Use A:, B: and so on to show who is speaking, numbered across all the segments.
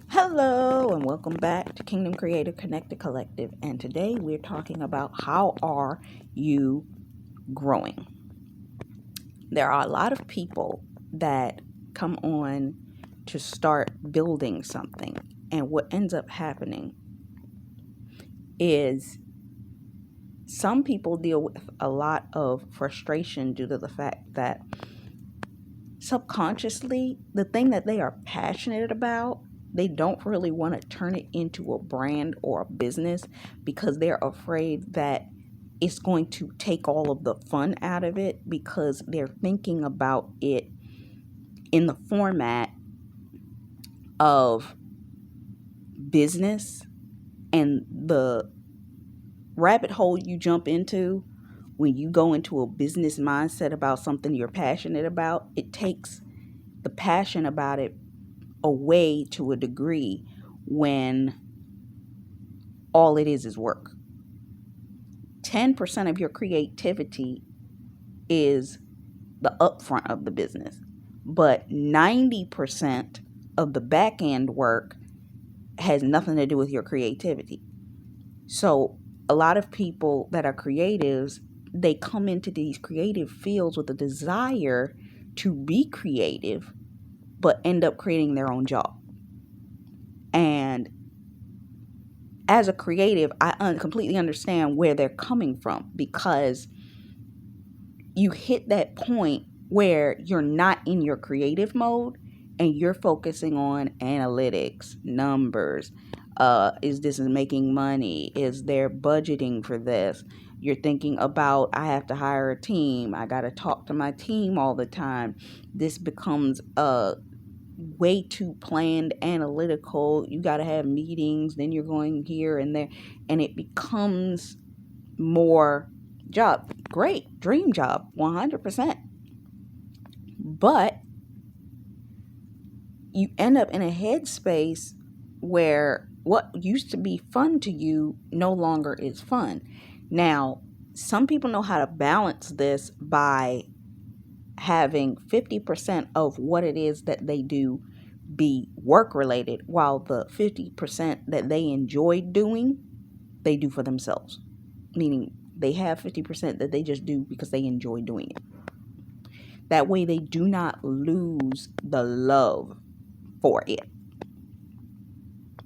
A: Hello and welcome back to Kingdom Creative Connected Collective. And today we're talking about how are you growing? There are a lot of people that come on to start building something. And what ends up happening is some people deal with a lot of frustration due to the fact that subconsciously, the thing that they are passionate about, they don't really want to turn it into a brand or a business because they're afraid that it's going to take all of the fun out of it because they're thinking about it in the format of business. And the rabbit hole you jump into when you go into a business mindset about something you're passionate about, it takes the passion about it away to a degree when all it is work. 10% of your creativity is the upfront of the business, but 90% of the back end work has nothing to do with your creativity. So a lot of people that are creatives, they come into these creative fields with a desire to be creative, but end up creating their own job. And as a creative, I completely understand where they're coming from because you hit that point where you're not in your creative mode and you're focusing on analytics, numbers. Is this making money? Is there budgeting for this? You're thinking about, I have to hire a team. I got to talk to my team all the time. This becomes a way too planned, analytical. You got to have meetings, then you're going here and there, and it becomes more job. Great, dream job, 100%. But you end up in a headspace where what used to be fun to you no longer is fun. Now, some people know how to balance this by having 50% of what it is that they do be work related, while the 50% that they enjoy doing, they do for themselves. Meaning they have 50% that they just do because they enjoy doing it. That way they do not lose the love for it.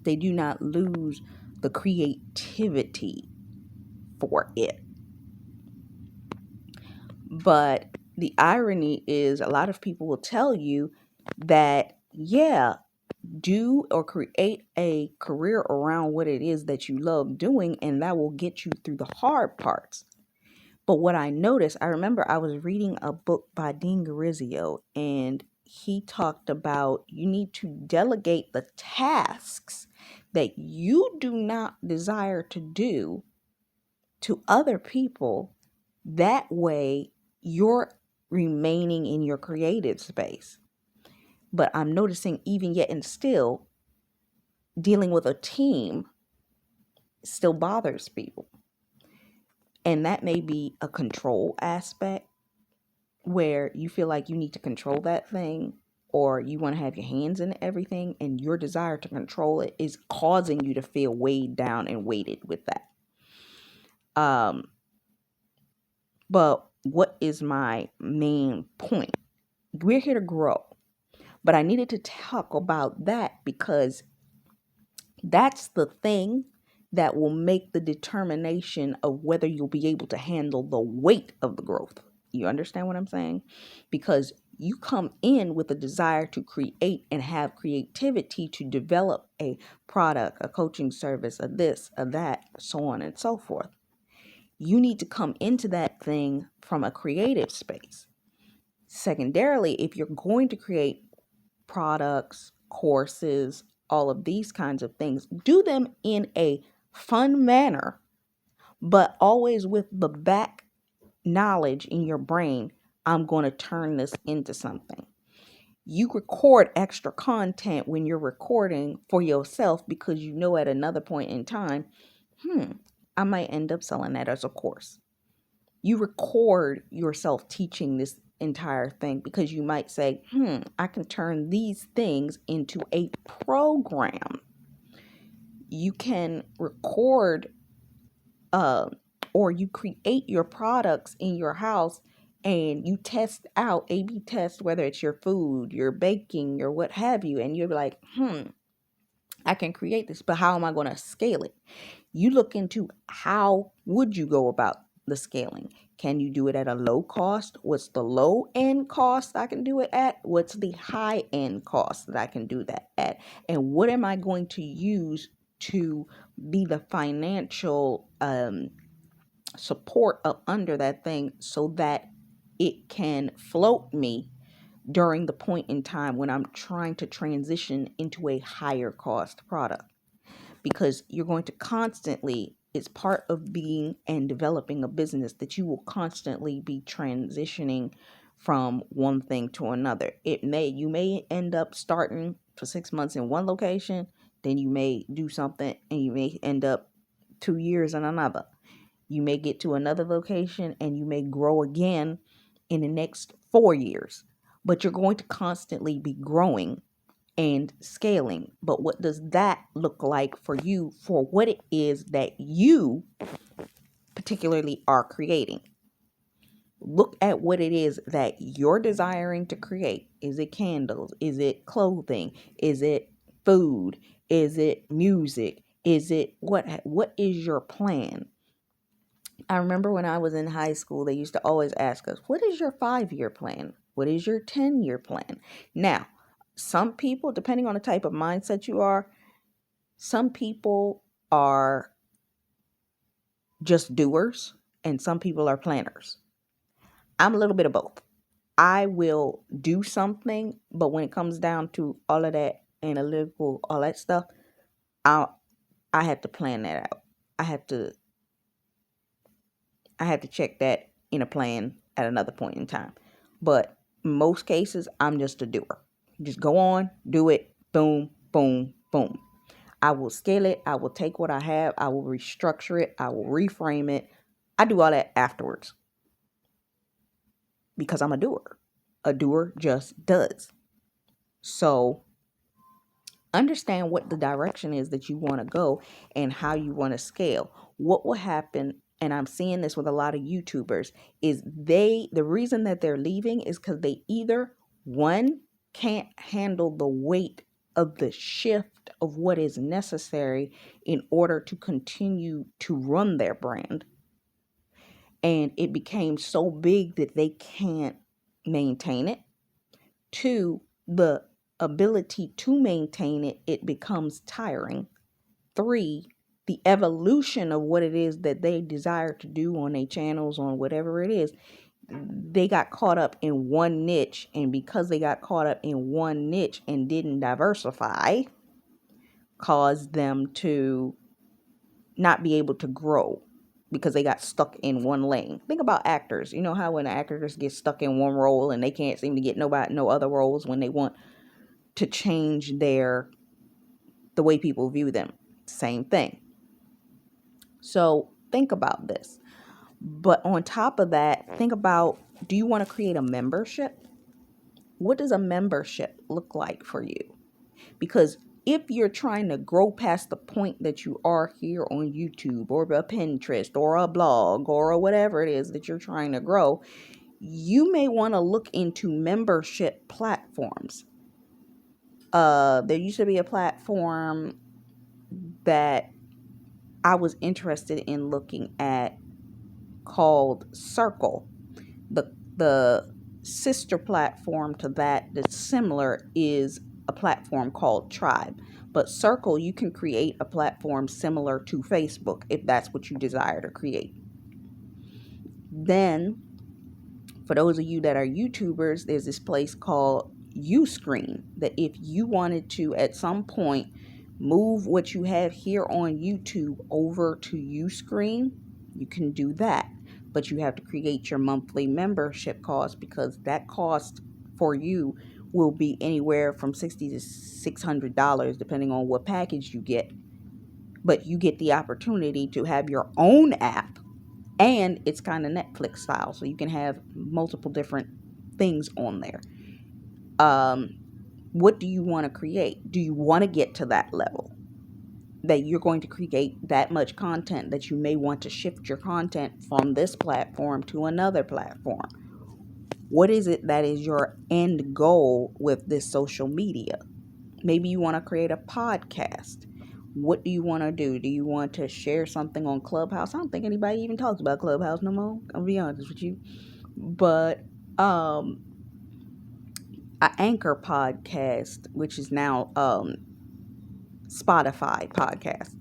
A: They do not lose the creativity for it. But the irony is a lot of people will tell you that, yeah, do or create a career around what it is that you love doing, and that will get you through the hard parts. But what I noticed, I remember I was reading a book by Dean Garizio, and he talked about you need to delegate the tasks that you do not desire to do to other people. That way, you're remaining in your creative space. But I'm noticing even yet and still, dealing with a team still bothers people. And that may be a control aspect where you feel like you need to control that thing, or you want to have your hands in everything, and your desire to control it is causing you to feel weighed down and weighted with that. But what is my main point? We're here to grow. But I needed to talk about that because that's the thing that will make the determination of whether you'll be able to handle the weight of the growth. You understand what I'm saying? Because you come in with a desire to create and have creativity to develop a product, a coaching service, a this, a that, so on and so forth. You need to come into that thing from a creative space. Secondarily, if you're going to create products, courses, all of these kinds of things, do them in a fun manner, but always with the back knowledge in your brain. I'm going to turn this into something. You record extra content when you're recording for yourself because you know at another point in time, I might end up selling that as a course. You record yourself teaching this entire thing, because you might say, I can turn these things into a program. You can record or you create your products in your house, and you test out, A/B test, whether it's your food, your baking, or what have you, and you're like, I can create this, but how am I going to scale it? You look into how would you go about the scaling. Can you do it at a low cost? What's the low end cost I can do it at? What's the high end cost that I can do that at? And what am I going to use to be the financial support up under that thing, so that it can float me during the point in time when I'm trying to transition into a higher cost product? Because you're going to constantly, it's part of being and developing a business, that you will constantly be transitioning from one thing to another. You may end up starting for 6 months in one location, then you may do something and you may end up 2 years in another. You may get to another location and you may grow again in the next 4 years. But you're going to constantly be growing and scaling. But what does that look like for you, for what it is that you particularly are creating? Look at what it is that you're desiring to create. Is it candles? Is it clothing? Is it food? Is it music? Is it what is your plan? I remember when I was in high school, they used to always ask us, what is your 5-year plan? What is your 10-year plan? Now, some people, depending on the type of mindset you are, some people are just doers and some people are planners. I'm a little bit of both. I will do something, but when it comes down to all of that analytical, all that stuff, I have to plan that out. I have to check that in a plan at another point in time. But in most cases, I'm just a doer. Just go on, do it, boom, boom, boom. I will scale it. I will take what I have. I will restructure it. I will reframe it. I do all that afterwards because I'm a doer. A doer just does. So understand what the direction is that you want to go and how you want to scale. What will happen, and I'm seeing this with a lot of YouTubers, is the reason that they're leaving is because they either, one, can't handle the weight of the shift of what is necessary in order to continue to run their brand. And it became so big that they can't maintain it. Two, the ability to maintain it, it becomes tiring. Three, the evolution of what it is that they desire to do on their channels, on whatever it is, they got caught up in one niche, and because they got caught up in one niche and didn't diversify, caused them to not be able to grow because they got stuck in one lane. Think about actors. You know how when actors get stuck in one role and they can't seem to get no other roles when they want to change the way people view them. Same thing. So think about this. But on top of that, think about, do you want to create a membership? What does a membership look like for you? Because if you're trying to grow past the point that you are here on YouTube or a Pinterest or a blog or whatever it is that you're trying to grow, you may want to look into membership platforms. There used to be a platform that I was interested in looking at called Circle. The sister platform to that's similar is a platform called Tribe. But Circle, you can create a platform similar to Facebook if that's what you desire to create. Then, for those of you that are YouTubers, there's this place called Uscreen that if you wanted to at some point move what you have here on YouTube over to Uscreen, you can do that. But you have to create your monthly membership cost, because that cost for you will be anywhere from $60 to $600 depending on what package you get. But you get the opportunity to have your own app, and it's kind of Netflix style, so you can have multiple different things on there. What do you want to create? Do you want to get to that level that you're going to create that much content that you may want to shift your content from this platform to another platform? What is it that is your end goal with this social media? Maybe you want to create a podcast. What do you want to do? Do you want to share something on Clubhouse? I don't think anybody even talks about Clubhouse no more. I'll be honest with you. But an Anchor podcast, which is now Spotify podcast.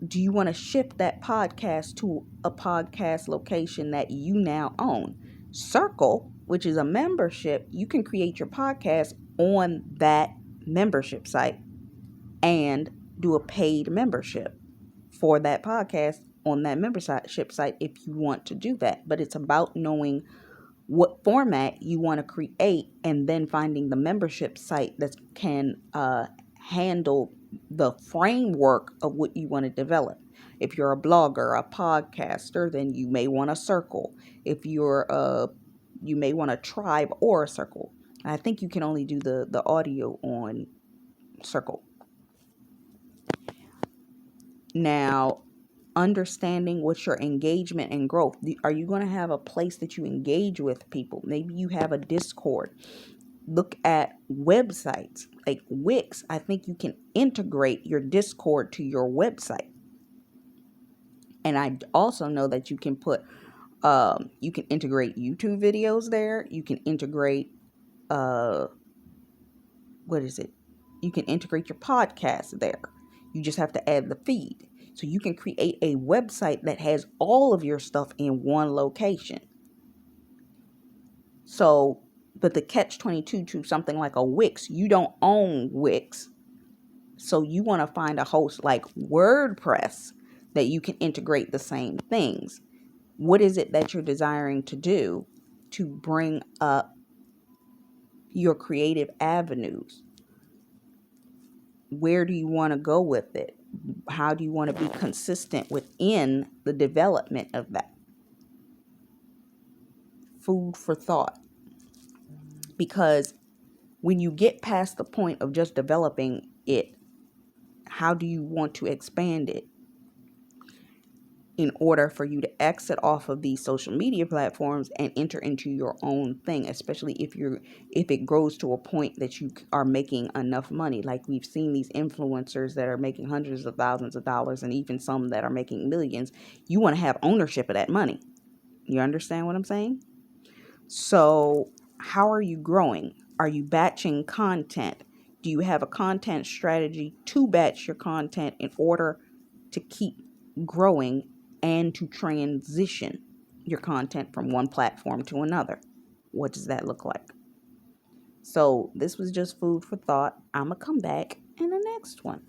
A: Do you want to shift that podcast to a podcast location that you now own? Circle, which is a membership, you can create your podcast on that membership site and do a paid membership for that podcast on that membership site if you want to do that. But it's about knowing what format you want to create and then finding the membership site that can handle the framework of what you want to develop. If you're a blogger, a podcaster, then you may want a circle. If you may want a tribe or a circle. I think you can only do the audio on circle. Now, understanding what's your engagement and growth. Are you going to have a place that you engage with people? Maybe you have a Discord. Look at websites like Wix. I think you can integrate your Discord to your website. And I also know that you can you can integrate YouTube videos there. You can integrate, you can integrate your podcast there. You just have to add the feed. So you can create a website that has all of your stuff in one location. So, but the catch-22 to something like a Wix, you don't own Wix. So you want to find a host like WordPress that you can integrate the same things. What is it that you're desiring to do to bring up your creative avenues? Where do you want to go with it? How do you want to be consistent within the development of that? Food for thought. Because when you get past the point of just developing it, how do you want to expand it in order for you to exit off of these social media platforms and enter into your own thing, especially if it grows to a point that you are making enough money? Like we've seen these influencers that are making hundreds of thousands of dollars and even some that are making millions. You want to have ownership of that money. You understand what I'm saying? So how are you growing? Are you batching content? Do you have a content strategy to batch your content in order to keep growing and to transition your content from one platform to another? What does that look like? So this was just food for thought. I'm going to come back in the next one.